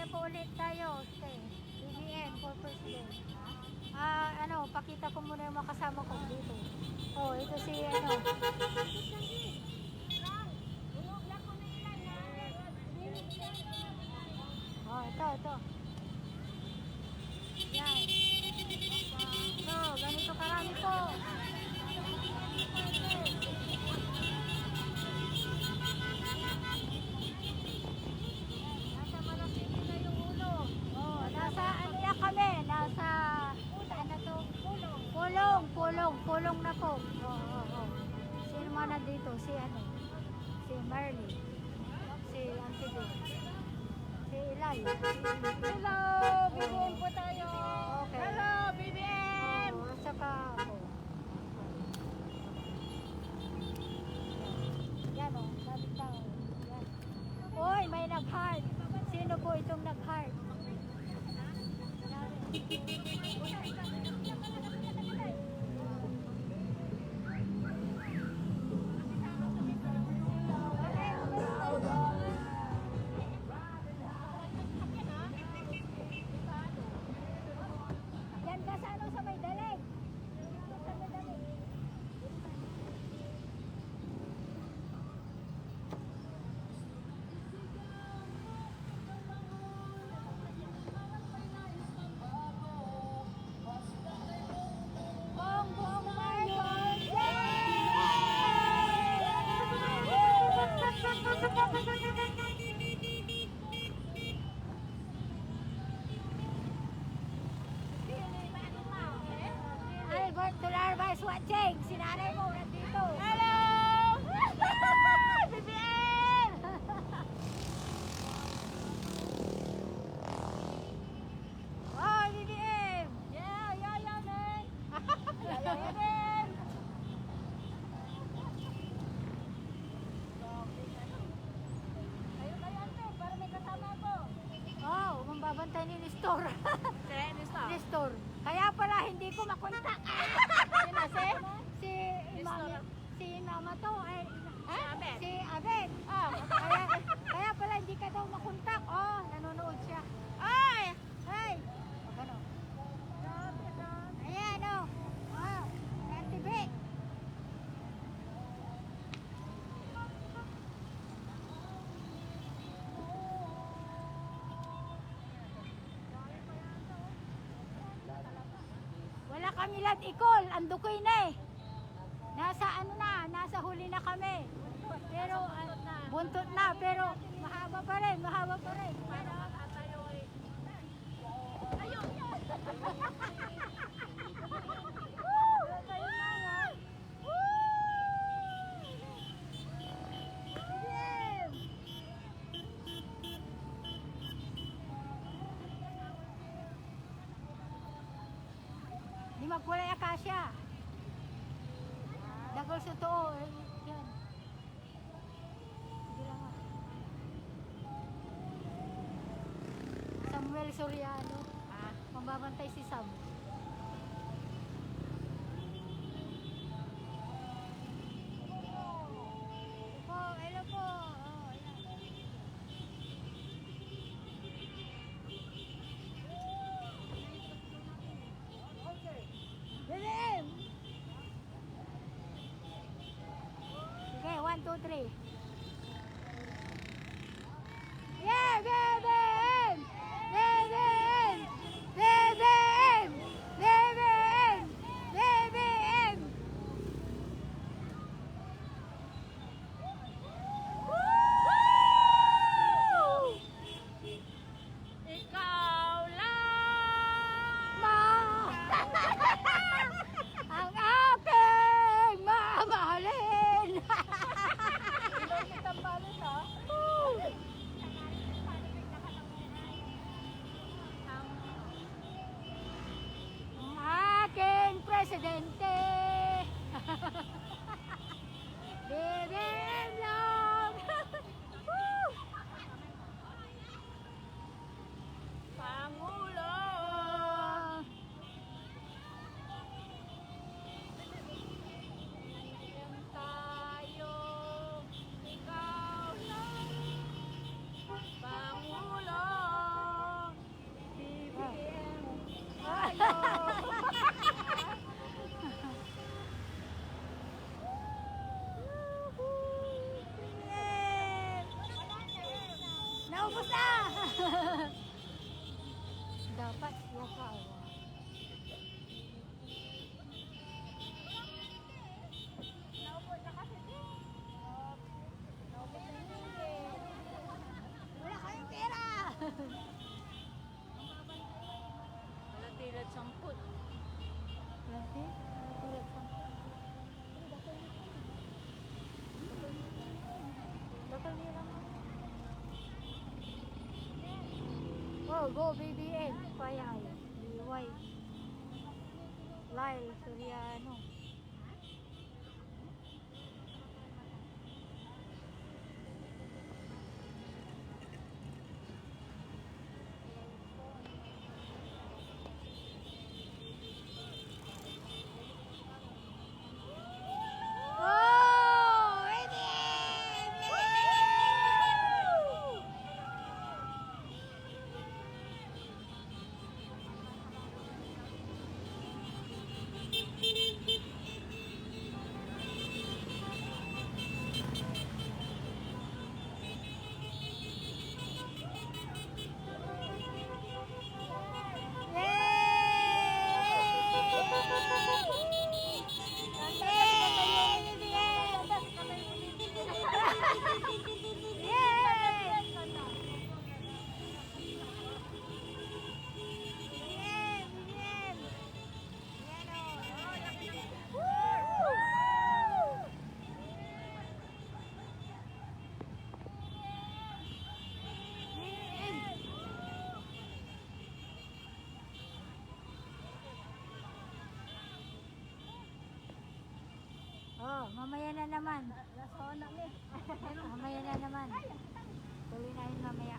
na po ulit tayo. Okay. BBM for President. Pakita ko muna yung mga kasama ko dito. Oh, ito si Oh, ito. Yan. So, ganito karami po. Nasa Malapiti na yung ulo. Oh, nasa ano yan kami? Nasa ano to? Pulong na po. Oh. Sino man nandito? Si Marley. Si Auntie Bea. Si Ilay. Hello, BBM po tayo. Okay. Hello, BBM. Oh, saka ako. Yan o, dami tao. Yan. Uy, may nag-heart. Sino po itong nag-heart? Yan ka sa may dalig. Sa may dalig. Bongbong Marcos! Albert Tularba is watching. Si nanay mo nandito. Hello! BBM! Oh, BBM! Yeah, man. BBM! Kayo ante, para may kasama ko. Oh, mambabantay ni Nestor. Nestor. Nestor. Kaya pala hindi ko makontak. Si Nestor. si mama to ay Abet. si Abet. Oh. Kaya pala hindi ka daw makontak. Oh, nanonood siya. Ay! Hey. O gano. Ayan oh. Oh, Auntie Bea. Wala kami lat ikol, andukoy na eh. Nasa huli na kami. Pero buntot na, pero mahaba pa rin. Ayun! BBM! Di magkulay akasya. Dagol sa too. Yan. Sige lang ah. Samuel Soriano. Mambabantay si Sam. Hello po. Oh, ayan. BBM! Okay, 1, 2, 3. Yeah, BBM! BBM! BBM! dapat siya kawa. Naupo na kasi din. Naupo na hindi. Wala kayong pera! Wala tilad 10. Lagi? Tulad sa... Bakal nila mo. Oh, go BBM. Payay. Liway. Lyle Soriano. Oh! Oh, mamaya na naman. Mamaya na naman. Tuloy na yun mamaya.